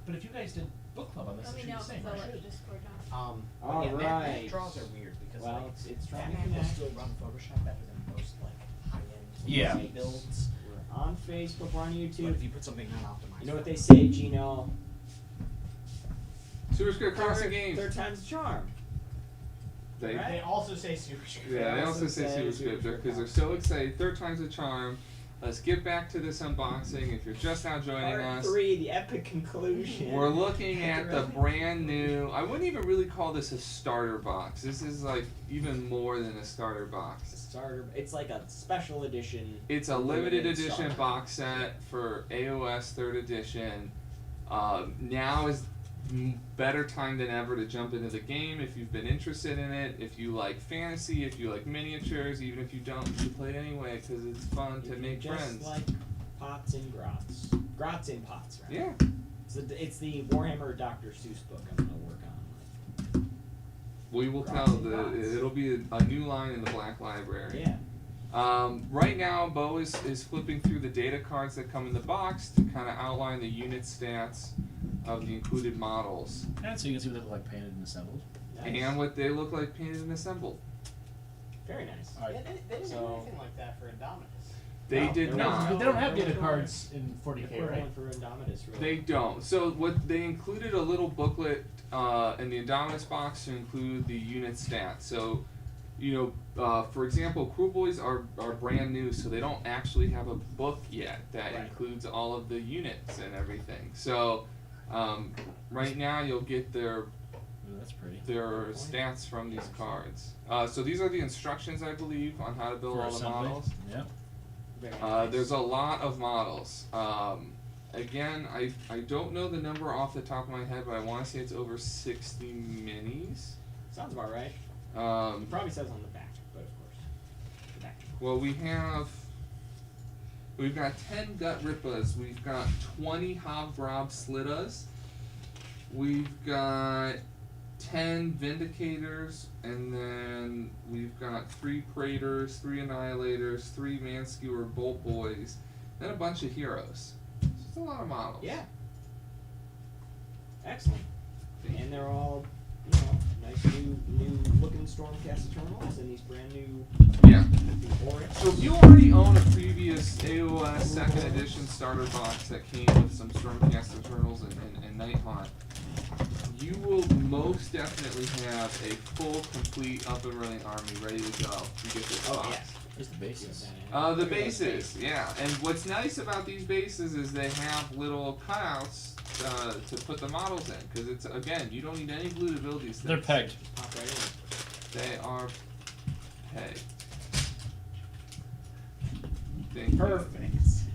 But if you guys did book club on this, it should be the same, right? All Yeah, right. Mac draws are weird because Well, it's trying to Batman will connect. still run Photoshop better than most high-end Yeah. builds. We're on Facebook, we're on But YouTube. if you put something non-optimized, You know what they say, Gino? Super Script Crossing Games. Third time's a charm. They, Right? They also say super script. Yeah, they also say say Super Super Script because they're so excited. Third time's a charm. Let's get back to this unboxing. If you're just now joining Part us, 3, the epic conclusion. we're looking at the brand new. I wouldn't even really call this a starter box. This is like even more than a starter box. Starter. It's like a special edition. It's a limited edition starter. box set for AOS 3rd edition. Now is better time than ever to jump into the game if you've been interested in it. If you like fantasy, if you like miniatures, even if you don't, you should play it anyway because it's fun to If you make just friends. like pots and grots. Grots in pots, right? Yeah. It's the Warhammer Dr. Seuss book I'm gonna work on. We will tell. Grots and pots. It'll be a new line in the Black Library. Yeah. Right now, Bo is flipping through the data cards that come in the box to kind of outline the unit stats of the included models And so you can see what they look like painted and assembled. Nice. and what they look like painted and assembled. Very nice. All right. They didn't do So- anything like that for Indominus. They No, did there not. wasn't. They don't have There data was no cards in 40K, right? Equivalent for Indominus, really. They don't. So what they included a little booklet in the Indominus box to include the unit stats. So, for example, Cruel Boys are brand new, so they don't actually have a book yet that Right. includes all of the units and everything. So, right now you'll get their Ooh, that's pretty. stats from these cards. So these are the instructions, I believe, on how to build For all the assembly. models. Yeah. Very nice. There's a lot of models. Again, I don't know the number off the top of my head, but I want to say it's over 60 minis. Sounds about right. It probably says on the back, but of course. The back. Well, we've got 10 Gut Rippas, we've got 20 Hobgrob Slittas, we've got 10 Vindicators, and then we've got 3 Praetors, 3 Annihilators, 3 Manskewer Bolt Boys, and a bunch of heroes. So it's a lot of models. Yeah. Excellent. And they're all, nice new looking Stormcast Eternals and these brand new Yeah. Oryx. So if you already own a previous AOS 2nd edition starter box that came with some Stormcast Eternals and Nighthaunt, you will most definitely have a full, complete, up and running army ready to go to get this box. Yeah. Here's the bases. The bases, yeah. And what's nice about these bases is they have little cutouts to put the models in, because it's, again, you don't need any glue to build these things. They're pegged. Pop right in. They are pegged. Thank you. Perfect.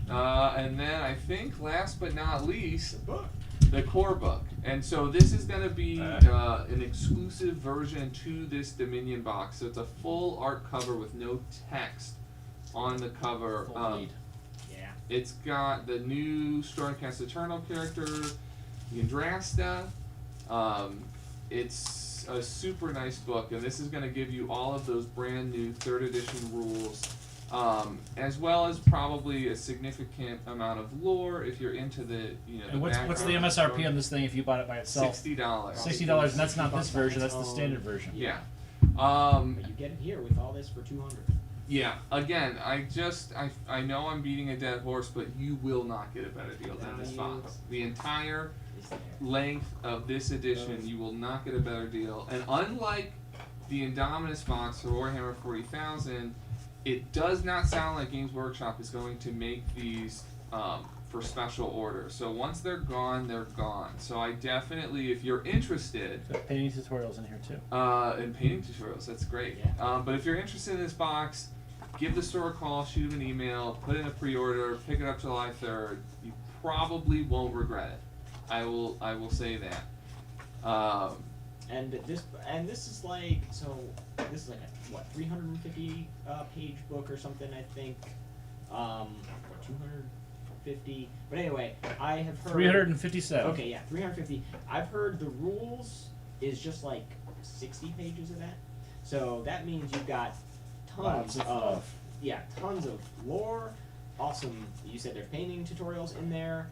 And then I think last but not least, Book. the core book. And so this is going to be an exclusive version to this Dominion box. So it's a full art cover with no text on the cover. Full bleed. Yeah. It's got the new Stormcast Eternal character, Yndrasta. It's a super nice book, and this is going to give you all of those brand new 3rd edition rules, as well as probably a significant amount of lore if you're into the And what's the background MSRP on this thing if you bought it by itself? $60. $60, and that's not this version. That's the standard version. Yeah. But you get it here with all this for $200. Yeah. Again, I know I'm beating a dead horse, but you will not get a better deal than this box. The entire Is there. length of this edition, you will not get a better deal. And unlike the Indominus box for Warhammer 40,000, it does not sound like Games Workshop is going to make these for special order. So once they're gone, they're gone. So I definitely, if you're interested, Got painting tutorials in here too. and painting tutorials, that's great. Yeah. But if you're interested in this box, give the store a call, shoot them an email, put in a pre-order, pick it up July 3rd. You probably won't regret it. I will say that. And this is like a what 350 page book or something, I think, or 250. But anyway, I have heard 357. Okay, yeah, 350. I've heard the rules is just like 60 pages of that. So that means you've got tons of lore. Awesome. You said there's painting tutorials in there.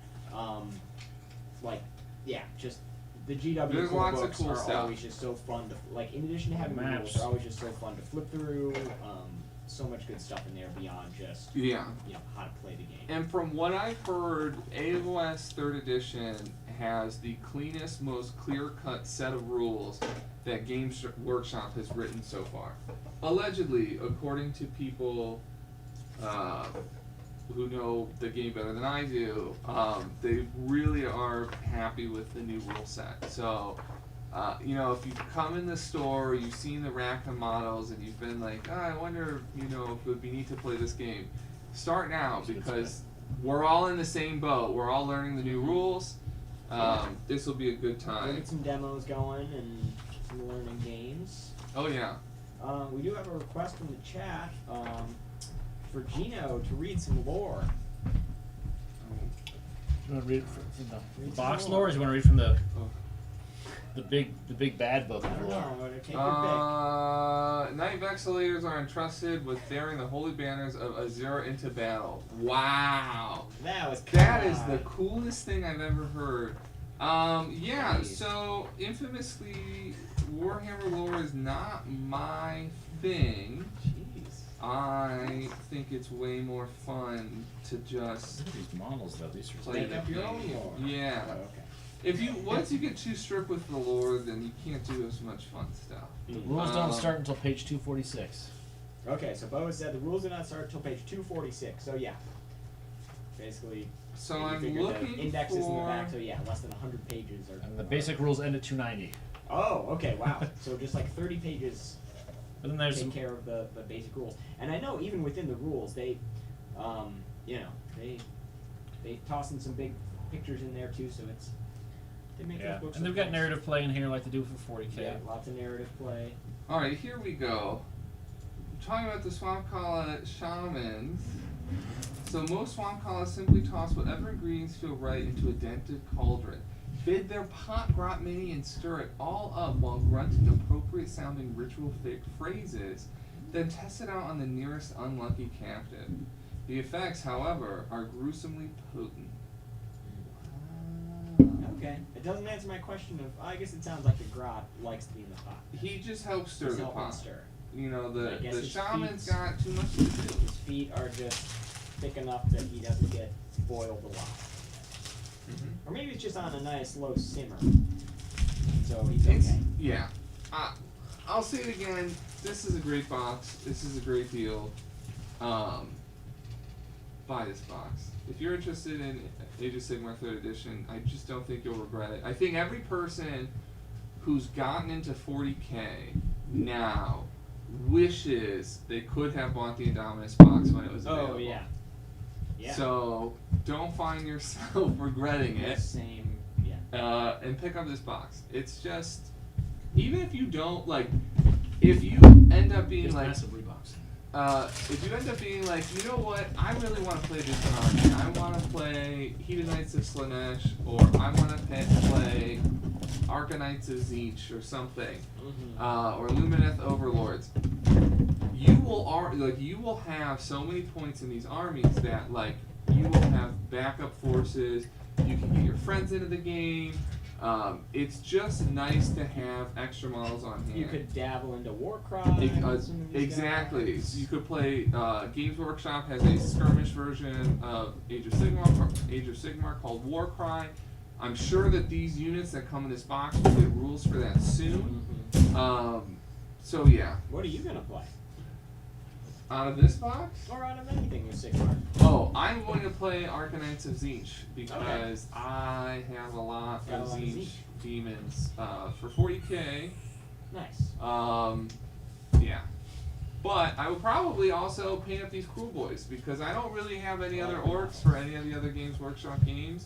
Like yeah, just the GW There's core lots of books cool are stuff. always just so fun to like. In addition to having the rules, Maps. they're always just so fun to flip through. So much good stuff in there beyond just Yeah. How to play the game. And from what I've heard, AOS 3rd Edition has the cleanest, most clear-cut set of rules that Games Workshop has written so far. Allegedly, according to people who know the game better than I do, they really are happy with the new rule set. So, if you've come in the store, you've seen the rack of models, and you've been like, I wonder, if it would be neat to play this game. Start now, because we're all in the same boat. We're all learning the new rules. This will be a good We'll time. get some demos going and some learning games. Oh yeah. We do have a request from the chat for Gino to read some lore. You want to read it from the Read box some lore, more. or do you want to read from the Oh. big bad book I of don't lore? know. Take your pick. Night Vexillators are entrusted with bearing the holy banners of Azura into battle. Wow. That is the coolest thing I've ever heard. Yeah, Jeez. so infamously, Warhammer lore is not my thing. Jeez. I think it's way more fun to just Look at these models, though. These are play Make the up your game. own lore. Yeah. Oh, okay. Once you get too strict with the lore, then you can't do as much fun stuff. The rules don't Um, start until page 246. Okay, so Bo said the rules do not start until page 246. So yeah, basically. So you I'm figure the looking indexes in the for. back. So yeah, less than 100 pages are. And the basic rules end at 290. Oh, okay, wow. So just like 30 pages But then there's take care of the basic rules. And I know even within the rules, they toss in some big pictures in there too. So they make yeah, those books. and they've look got nice. narrative play in here like they do for 40k. Yeah, lots of narrative play. Alright, here we go. Talking about the Swampkala shamans. So most Swampkalas simply toss whatever ingredients feel right into a dented cauldron. Bid their pot grot mini and stir it all up while grunting appropriate sounding ritual phrases, then test it out on the nearest unlucky captive. The effects, however, are gruesomely potent. Okay, it doesn't answer my question of. I guess it sounds like the grot likes to be in the pot. He just helps stir He's the helping pot. stir. The I guess his shaman's feet- got too much to do. His feet are just thick enough that he doesn't get boiled a lot. Mm-hmm. Or maybe it's just on a nice low simmer. So he's It's, okay. yeah. I'll say it again. This is a great box. This is a great deal. Buy this box. If you're interested in Age of Sigmar 3rd Edition, I just don't think you'll regret it. I think every person who's gotten into 40k now wishes they could have bought the Indominus box when it was available. Oh yeah. Yeah. So don't find yourself regretting it. Same. Yeah. And pick up this box. It's just, even if you don't if you end up being It's like, massive rebox. if you end up being like, you know what, I really want to play this army. I want to play Heated Knights of Slanesh, or I want to play Arcanines of Tzeentch or something, or Lumineth Overlords. You will have so many points in these armies that you will have backup forces. You can get your friends into the game. It's just nice to have extra models on hand. You could dabble into Warcry. Exactly. So you could play. Games Workshop has a skirmish version of Age of Sigmar called Warcry. I'm sure that these units that come in this box will get rules for that soon. So yeah. What are you gonna play? Out of this box? Or out of anything with Sigmar? Oh, I'm going to play Arcanines of Tzeentch because I have a lot Got a of lot of Tzeentch Tzeentch. demons for 40k. Nice. Yeah. But I would probably also paint up these Cruel Boys because I don't really have any other orcs for any of the other Games Workshop games.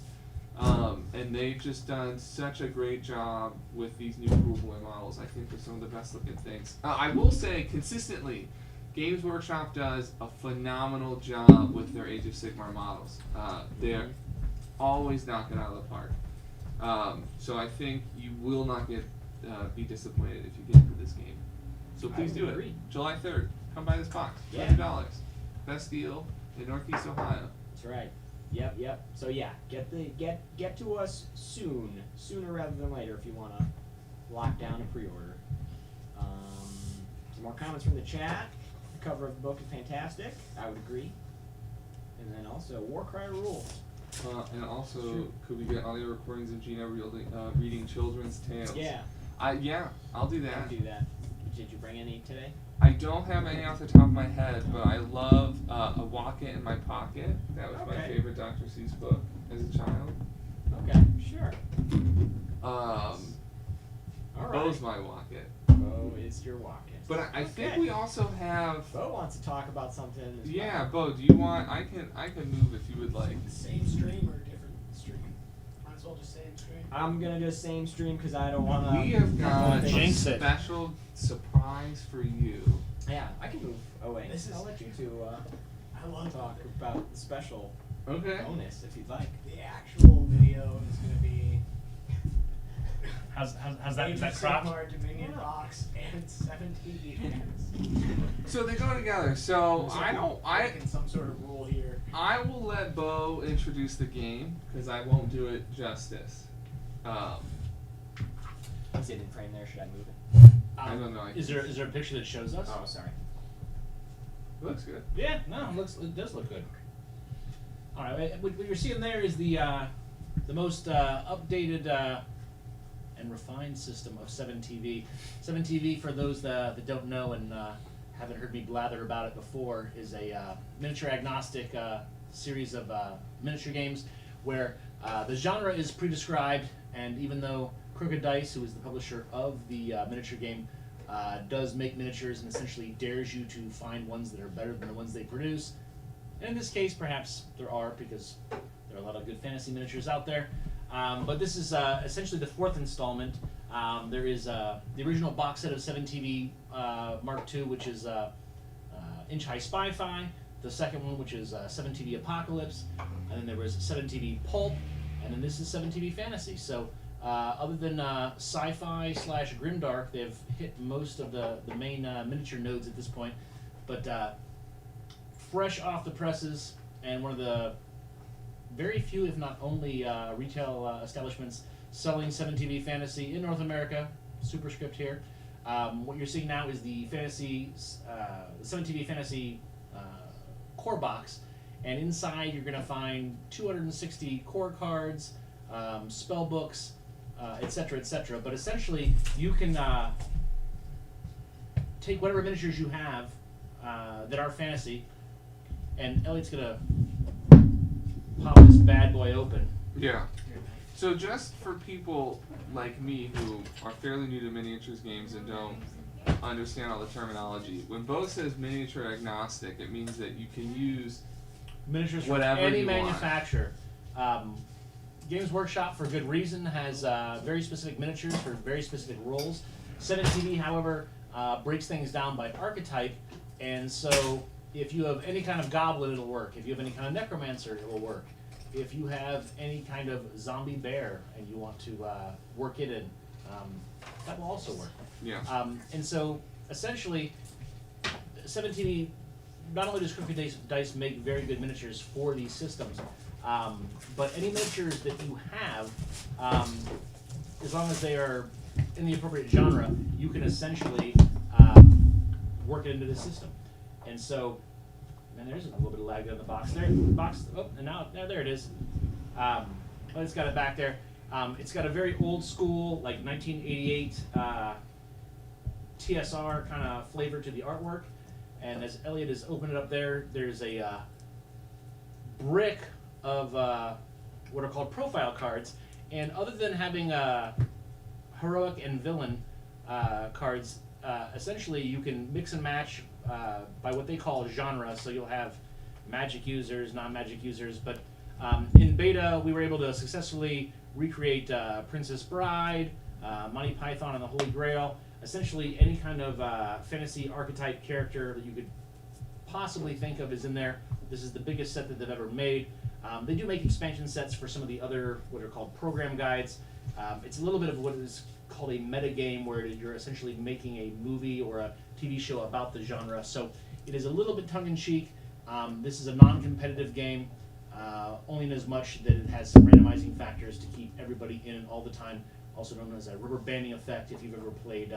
And they've just done such a great job with these new Cruel Boy models. I think they're some of the best looking things. I will say consistently, Games Workshop does a phenomenal job with their Age of Sigmar models. They're always knocking it out of the park. So I think you will not be disappointed if you get into this game. So please would do agree. it. July 3rd. Come buy this box. Yeah. $20. Best deal in Northeast Ohio. That's right. Yep. So yeah, get to us sooner rather than later if you want to lock down a pre-order. Some more comments from the chat. The cover of the book is fantastic. I would agree. And then also Warcry rules. And also, True. could we get audio recordings of Gina reading children's tales? Yeah, Yeah, I'll do I that. can do that. Did you bring any today? I don't have any off the top of my head, but I love A Walk-In in My Pocket. That was my Okay. favorite Dr. Seuss book as a child. Okay, sure. All All right. Bo's my Walk-In. Bo is your walk-in. But I think Okay. we also have. Bo wants to talk about something. as Yeah, well. Bo, do you want? I can move if you would like. Same stream or different stream? Might as well just same stream. I'm gonna do same stream because I don't want to. We have got a Jinx it. special surprise for you. Yeah, I can move away. This is- I'll let you two I love talk it. about the special Okay. bonus if you'd like. The actual video is going to be How's that? Age Is that of cropped? Sigmar Dominion box and 7 TV fans. So they go together. So Breaking some sort of rule here. I will let Bo introduce the game because I won't do it justice. Is it in frame there? Should I move it? I don't know. Is there a picture that shows us? Oh, sorry. It looks good. Yeah, no, it does look good. All right, what you're seeing there is the most updated and refined system of 7TV. 7TV, for those that don't know and haven't heard me blather about it before, is a miniature agnostic series of miniature games where the genre is pre-described, and even though Crooked Dice, who is the publisher of the miniature game, does make miniatures and essentially dares you to find ones that are better than the ones they produce. And in this case, perhaps there are, because there are a lot of good fantasy miniatures out there. But this is essentially the fourth installment. There is the original box set of 7TV Mark II, which is Inch High Spy-Fi. The second one, which is 7TV Apocalypse. And then there was 7TV Pulp. And then this is 7TV Fantasy. So other than sci-fi / grimdark, they've hit most of the main miniature nodes at this point. But fresh off the presses, and one of the very few, if not only, retail establishments selling 7TV Fantasy in North America. Superscript here. What you're seeing now is the 7TV Fantasy core box, and inside you're going to find 260 core cards, spell books, etc., etc. But essentially, you can take whatever miniatures you have that are fantasy, and Elliot's gonna pop this bad boy open. Yeah. So just for people like me who are fairly new to miniatures games and don't understand all the terminology, when Bo says miniature agnostic, it means that you can use Miniatures from whatever any you want. manufacturer. Games Workshop, for good reason, has very specific miniatures for very specific roles. 7TV, however, breaks things down by archetype, and so if you have any kind of goblin, it'll work. If you have any kind of necromancer, it will work. If you have any kind of zombie bear and you want to work it in, that will also work. Yeah. And so, essentially, 7TV, not only does Crooked Dice make very good miniatures for these systems, but any miniatures that you have, as long as they are in the appropriate genre, you can essentially work it into the system. And so, and there's a little bit of lag on the box there. Oh, and now there it is. But it's got it back there. It's got a very old school, like 1988 TSR kind of flavor to the artwork. And as Elliot has opened it up there, there's a brick of what are called profile cards. And other than having heroic and villain cards, essentially you can mix and match by what they call genre. So you'll have magic users, non-magic users. But in beta, we were able to successfully recreate Princess Bride, Monty Python and the Holy Grail. Essentially, any kind of fantasy archetype character that you could possibly think of is in there. This is the biggest set that they've ever made. They do make expansion sets for some of the other, what are called program guides. It's a little bit of what is called a meta game, where you're essentially making a movie or a TV show about the genre. So it is a little bit tongue-in-cheek. This is a non-competitive game. only in as much that it has some randomizing factors to keep everybody in it all the time, also known as a rubber banding effect if you've ever played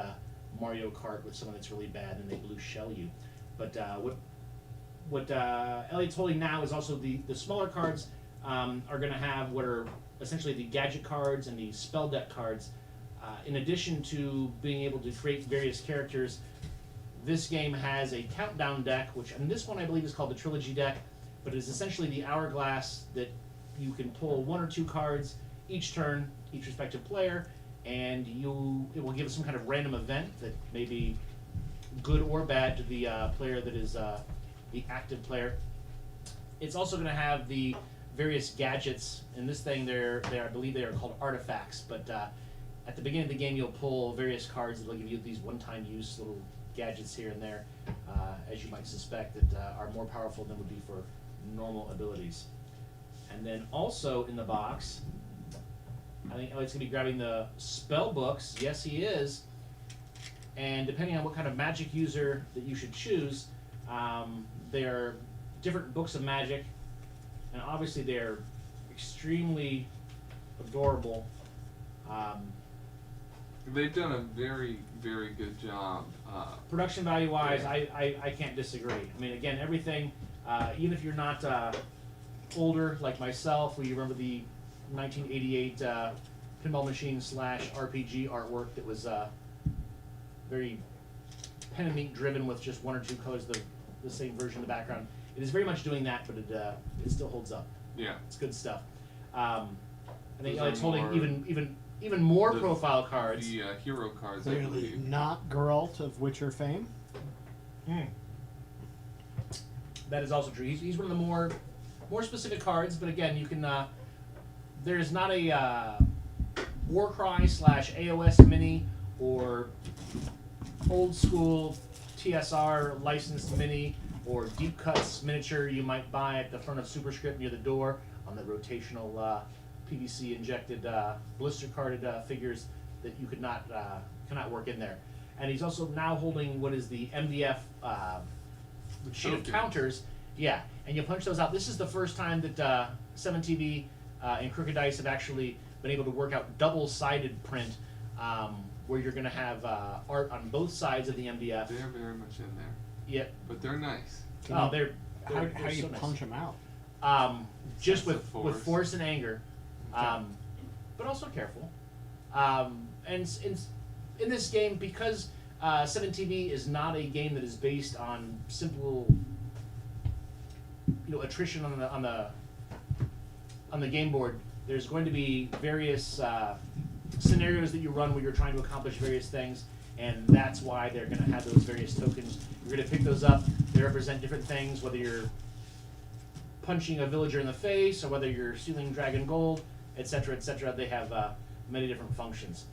Mario Kart with someone that's really bad and they blue shell you. But what Elliot's holding now is also the smaller cards are going to have what are essentially the gadget cards and the spell deck cards. In addition to being able to create various characters, this game has a countdown deck, which and this one I believe is called the Trilogy deck, but it is essentially the hourglass that you can pull 1 or 2 cards each turn, each respective player, and it will give us some kind of random event that may be good or bad to the player that is the active player. It's also going to have the various gadgets. In this thing, I believe they are called artifacts, but at the beginning of the game, you'll pull various cards that will give you these one-time use little gadgets here and there, as you might suspect, that are more powerful than would be for normal abilities. And then also in the box, I think Elliot's going to be grabbing the spell books. Yes, he is. And depending on what kind of magic user that you should choose, they're different books of magic, and obviously they're extremely adorable. They've done a very, very good job. Production value wise, Yeah. I can't disagree. I mean, again, everything, even if you're not older like myself, where you remember the 1988 pinball machine / RPG artwork that was very pen and ink driven with just 1 or 2 colors, the same version in the background. It is very much doing that, but it still holds up. Yeah. It's good stuff. I think Those are it's holding more- even more the- profile cards. The hero cards, I Clearly believe. not Geralt of Witcher fame. That is also true. He's one of the more specific cards, but again, you can. There's not a Warcry / AOS mini or old school TSR licensed mini or deep cuts miniature you might buy at the front of Superscript near the door on the rotational PVC injected blister carded figures that you cannot work in there. And he's also now holding what is the MDF sheet of Okay. counters. Yeah, and you punch those out. This is the first time that 7TV and Crooked Dice have actually been able to work out double-sided print, where you're going to have art on both sides of the MDF. They're very much in there, Yep. but they're nice. Oh, they're How do you so nice. punch them out? Just Sense with of with force. force and anger, but also careful. In this game, because 7TV is not a game that is based on simple, attrition on the game board. There's going to be various scenarios that you run where you're trying to accomplish various things, and that's why they're going to have those various tokens. You're going to pick those up. They represent different things, whether you're punching a villager in the face or whether you're stealing dragon gold, etc., etc. They have many different functions.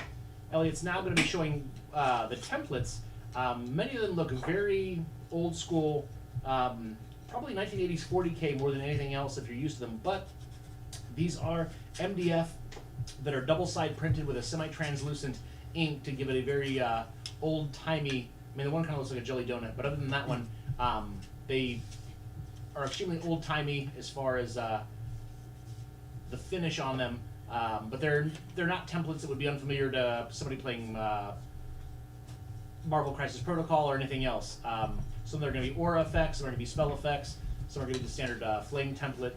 Elliot's now going to be showing the templates. Many of them look very old school, probably 1980s 40K more than anything else if you're used to them, but these are MDF that are double-side printed with a semi-translucent ink to give it a very old-timey, I mean the one kind of looks like a jelly donut, but other than that one, they are extremely old-timey as far as the finish on them, but they're not templates that would be unfamiliar to somebody playing Marvel Crisis Protocol or anything else. Some are going to be aura effects, some are going to be spell effects, some are going to be the standard flame template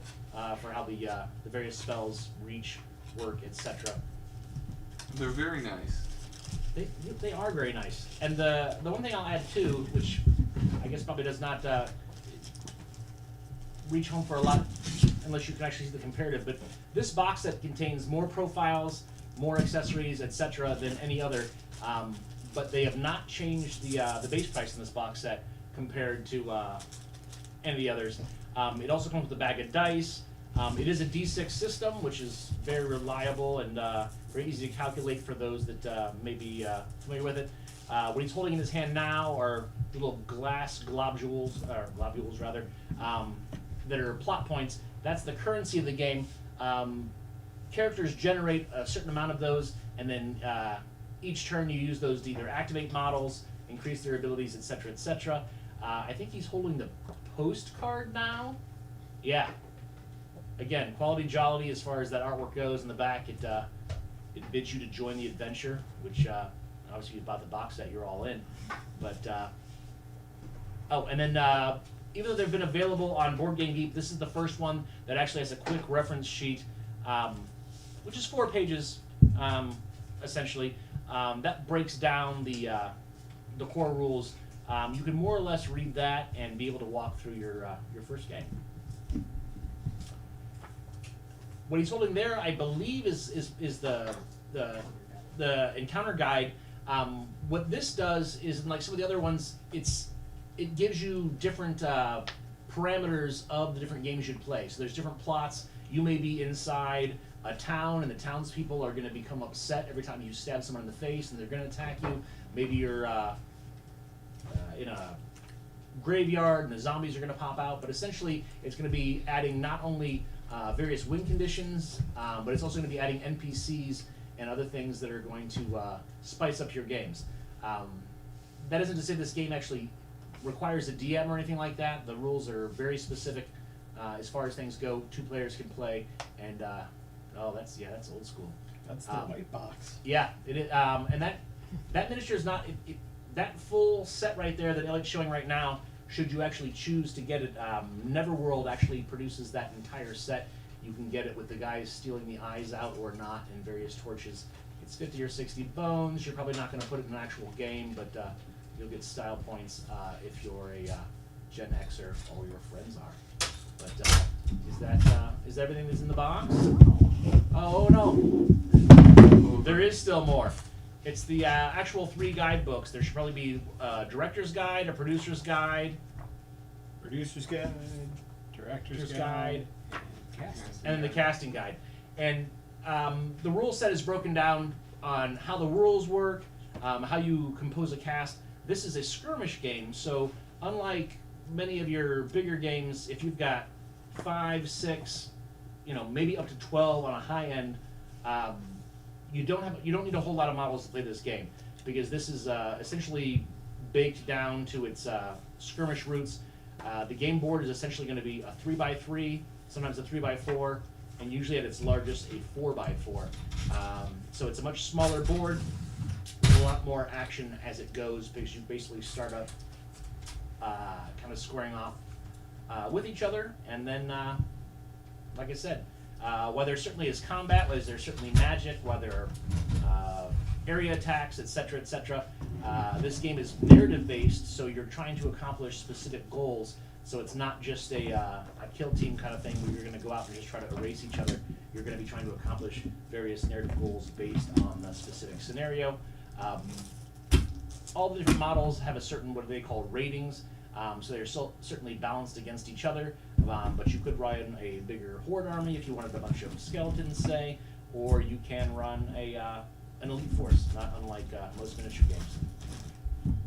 for how the various spells reach, work, etc. They're very nice. They are very nice. And the one thing I'll add too, which I guess probably does not reach home for a lot unless you can actually see the comparative, but this box set contains more profiles, more accessories, etc. than any other, but they have not changed the base price in this box set compared to any of the others. It also comes with a bag of dice. It is a D6 system, which is very reliable and very easy to calculate for those that may be familiar with it. What he's holding in his hand now are little glass globules rather, that are plot points. That's the currency of the game. Characters generate a certain amount of those, and then each turn you use those to either activate models, increase their abilities, etc., etc. I think he's holding the postcard now. Yeah. again, quality jollity as far as that artwork goes in the back. It bids you to join the adventure, which obviously you bought the box set, you're all in. But oh, and then even though they've been available on Board Game Geek, this is the first one that actually has a quick reference sheet, which is 4 pages essentially. That breaks down the core rules. You can more or less read that and be able to walk through your first game. What he's holding there, I believe, is the encounter guide. What this does is, like some of the other ones, it gives you different parameters of the different games you'd play. So there's different plots. You may be inside a town, and the townspeople are going to become upset every time you stab someone in the face, and they're going to attack you. Maybe you're in a graveyard, and the zombies are going to pop out. But essentially, it's going to be adding not only various win conditions, but it's also going to be adding NPCs and other things that are going to spice up your games. That isn't to say this game actually requires a DM or anything like that. The rules are very specific as far as things go. 2 players can play, and that's old school. That's the white box. Yeah, it is, and that miniature is not that full set right there that Elliot's showing right now. Should you actually choose to get it, Neverworld actually produces that entire set. You can get it with the guys stealing the eyes out or not, and various torches. It's 50 or 60 bones. You're probably not going to put it in an actual game, but you'll get style points if you're a Gen Xer or your friends are. But is that everything that's in the box? Oh no, there is still more. It's the actual 3 guidebooks. There should probably be a director's guide, a producer's guide, Producer's guide, director's guide, casting. and then the casting guide. And the rule set is broken down on how the rules work, how you compose a cast. This is a skirmish game, so unlike many of your bigger games, if you've got 5, 6, maybe up to 12 on a high end, you don't need a whole lot of models to play this game, because this is essentially baked down to its skirmish roots. The game board is essentially going to be a 3x3, sometimes a 3x4, and usually at its largest a 4x4. So it's a much smaller board, with a lot more action as it goes, because you basically start up kind of squaring off with each other, and then, like I said, while there certainly is combat, while there's certainly magic, while there are area attacks, etc., etc., this game is narrative-based, so you're trying to accomplish specific goals. So it's not just a kill team kind of thing where you're going to go out and just try to erase each other. You're going to be trying to accomplish various narrative goals based on the specific scenario. All the different models have a certain, what they call ratings, so they're certainly balanced against each other, but you could run a bigger horde army if you wanted a bunch of skeletons, say, or you can run an elite force, not unlike most miniature games.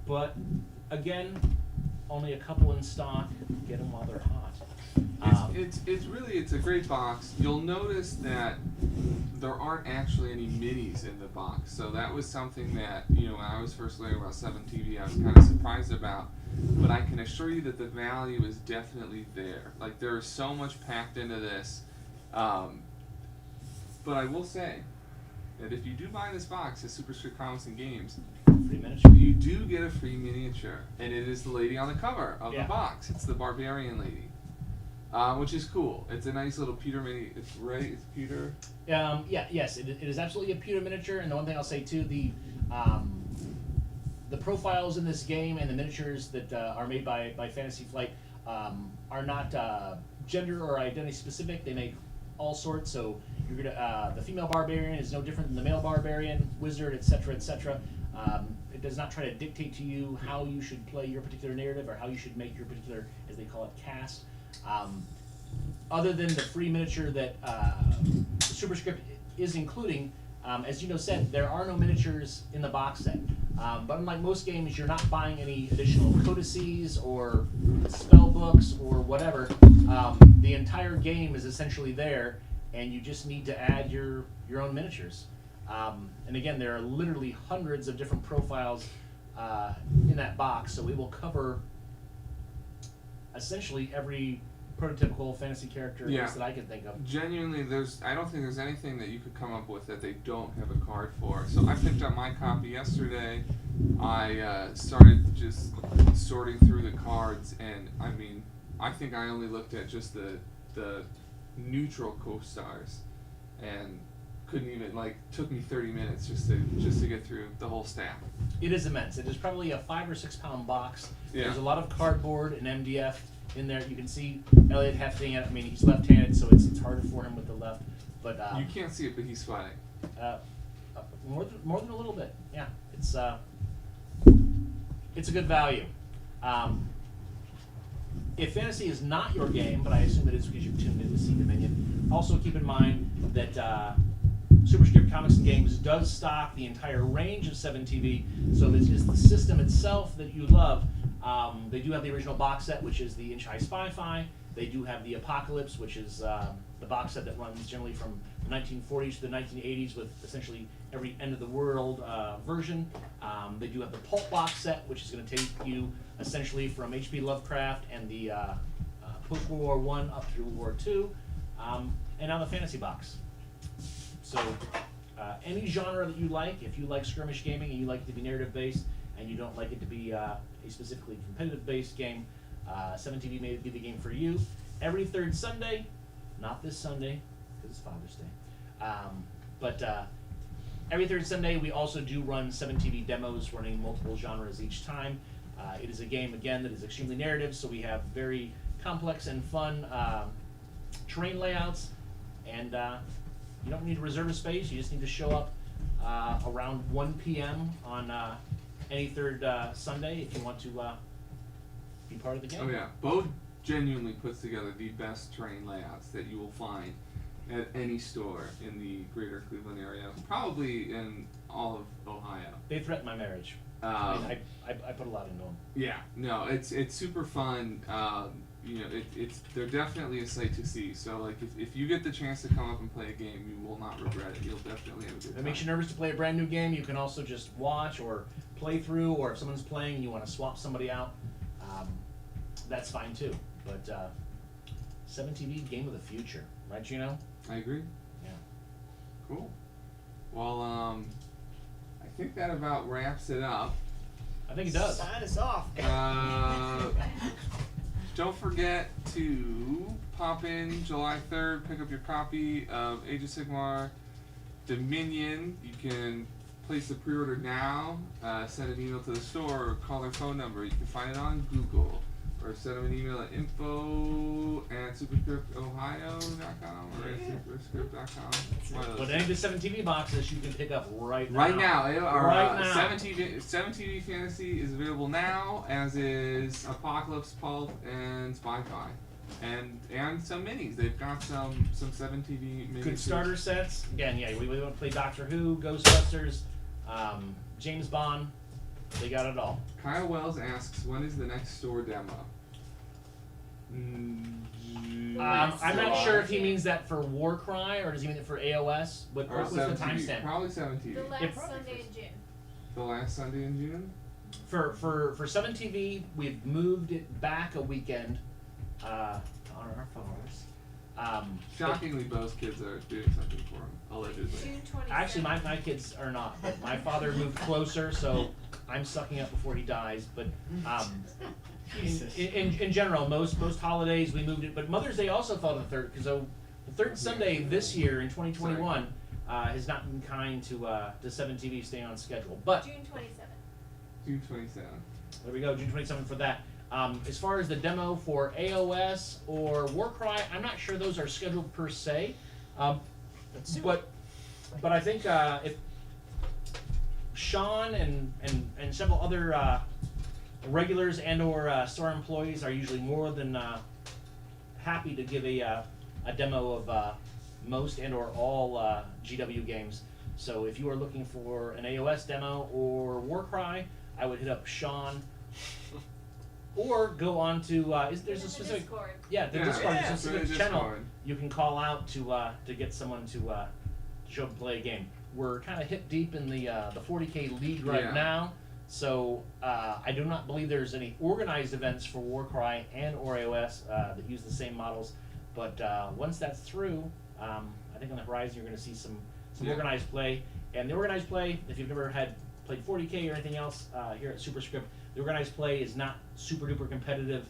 But again, only a couple in stock. Get them while they're hot. It's a great box. You'll notice that there aren't actually any minis in the box. So that was something that, when I was first learning about 7TV, I was kind of surprised about. But I can assure you that the value is definitely there. Like, there is so much packed into this. But I will say that if you do buy this box at Superscript Comics and Games, Free miniature. you do get a free miniature, and it is the lady on the cover of the box. It's the barbarian lady, which is cool. It's a nice little pewter mini. It's right. It's pewter. Yes, it is absolutely a pewter miniature. And the one thing I'll say too, the profiles in this game and the miniatures that are made by Fantasy Flight are not gender or identity specific. They make all sorts. So you're gonna the female barbarian is no different than the male barbarian, wizard, etc., etc. It does not try to dictate to you how you should play your particular narrative or how you should make your particular, as they call it, cast. Other than the free miniature that the Superscript is including, as Gino said, there are no miniatures in the box set. But unlike most games, you're not buying any additional codices or spell books or whatever. The entire game is essentially there, and you just need to add your own miniatures. And again, there are literally hundreds of different profiles in that box, so we will cover essentially every prototypical fantasy character at Yeah. least that I can think of. Genuinely, I don't think there's anything that you could come up with that they don't have a card for. So I picked up my copy yesterday. I started just sorting through the cards, and I mean, I think I only looked at just the neutral co-stars, and couldn't even took me 30 minutes just to get through the whole stack. It is immense. It is probably a 5 or 6 pound box. Yeah. There's a lot of cardboard and MDF in there. You can see Elliot hefting it. I mean, he's left-handed, so it's harder for him with the left. But You can't see it, but he's sweating. more than a little bit. Yeah, it's a good value. If fantasy is not your game, but I assume it is because you've tuned in to see Dominion, also keep in mind that Superscript Comics and Games does stock the entire range of 7TV, so this is the system itself that you love. They do have the original box set, which is the Inch High Spy-Fi. They do have the Apocalypse, which is the box set that runs generally from the 1940s to the 1980s with essentially every end of the world version. They do have the Pulp box set, which is going to take you essentially from H.P. Lovecraft and the post-World War I up through World War II, and now the Fantasy box. So any genre that you like, if you like skirmish gaming and you like it to be narrative-based and you don't like it to be a specifically competitive-based game, 7TV may be the game for you. Every third Sunday, not this Sunday, because it's Father's Day, but every third Sunday we also do run 7TV demos running multiple genres each time. It is a game, again, that is extremely narrative, so we have very complex and fun terrain layouts, and you don't need to reserve a space. You just need to show up around 1 p.m. on any third Sunday if you want to be part of the game. Oh yeah, Bo genuinely puts together the best terrain layouts that you will find at any store in the greater Cleveland area, probably in all of Ohio. They threatened my marriage. I put a lot into them. Yeah, no, it's super fun. They're definitely a sight to see. So if you get the chance to come up and play a game, you will not regret it. You'll definitely have a good time. If it makes you nervous to play a brand new game, you can also just watch or play through, or if someone's playing and you want to swap somebody out, that's fine too. But 7TV, game of the future, right, Gino? I agree. Yeah. Cool. Well, I think that about wraps it up. I think it does. Sign us off. Don't forget to pop in July 3rd, pick up your copy of Age of Sigmar Dominion. You can place the pre-order now, send an email to the store, or call their phone number. You can find it on Google, or send them an email at info@superscriptohio.com or at superscript.com. But any of the 7TV boxes you can pick up right now. Right now, our Right now. 7TV Fantasy is available now, as is Apocalypse, Pulp, and Spy-Fi, and some minis. They've got some 7TV minis. Good starter sets. Again, yeah, we want to play Doctor Who, Ghostbusters, James Bond. They got it all. Kyle Wells asks, when is the next store demo? I'm not sure if he means that for Warcry or does he mean it for AOS. What Or was the 7TV. timestamp? Probably 7TV. The last If- Sunday in June. The last Sunday in June? For 7TV, we've moved it back a weekend to honor our fathers. Shockingly, both kids are doing something for him, allegedly. June 27th. Actually, my kids are not. But my father moved closer, so I'm sucking up before he dies. But in general, most holidays we moved it. But Mother's Day also fell on the third, because the third Sunday this year in 2021 has not been kind to 7TV staying on schedule. But June 27th. June 27th. there we go, June 27th for that. As far as the demo for AOS or Warcry, I'm not sure those are scheduled per se. But I think if Sean and several other regulars and or store employees are usually more than happy to give a demo of most and or all GW games. So if you are looking for an AOS demo or Warcry, I would hit up Sean. Or go on to there's a specific Discord. the Yeah, Discord. yeah, There's a specific the channel Discord. you can call out to get someone to show up and play a game. We're kind of hip deep in the 40K league right Yeah. now, So I do not believe there's any organized events for Warcry and or AOS that use the same models. But once that's through, I think on the horizon you're going to see some Yeah. organized play. And the organized play, if you've never played 40K or anything else here at Superscript, the organized play is not super duper competitive.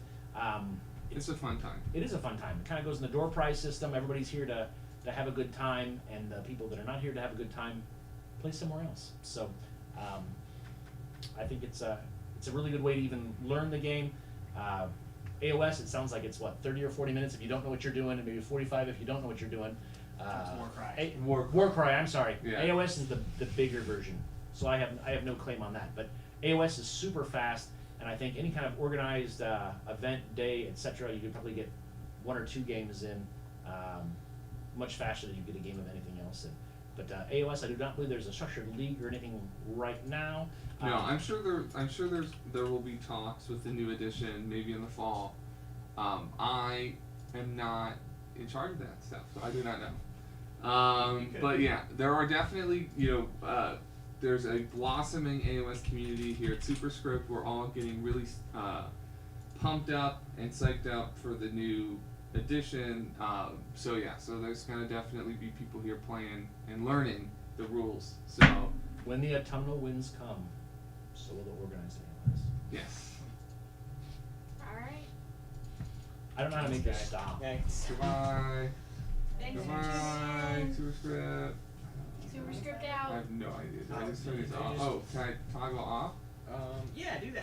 It's a fun time. It is a fun time. It kind of goes in the door prize system. Everybody's here to have a good time, and the people that are not here to have a good time play somewhere else. So I think it's a really good way to even learn the game. AOS, it sounds like it's what, 30 or 40 minutes if you don't know what you're doing, and maybe 45 if you don't know what you're doing. That's Warcry. Warcry, I'm sorry. Yeah. AOS is the bigger version, so I have no claim on that. But AOS is super fast, and I think any kind of organized event, day, etc., you could probably get 1 or 2 games in much faster than you get a game of anything else. But AOS, I do not believe there's a structured league or anything right now. No, I'm sure there will be talks with the new edition, maybe in the fall. I am not in charge of that stuff, so I do not know. But yeah, there are definitely, there's a blossoming AOS community here at Superscript. We're all getting really pumped up and psyched up for the new edition. So there's gonna definitely be people here playing and learning the rules. So When the autumnal winds come, so will the organized AOS. yes. Alright. I don't know how to make this stop. Thanks. Goodbye. Thanks for Goodbye. tuning in. Superscript. Superscript I out. have no idea. Did I just turn these off? Oh, can I toggle off? Yeah, do that.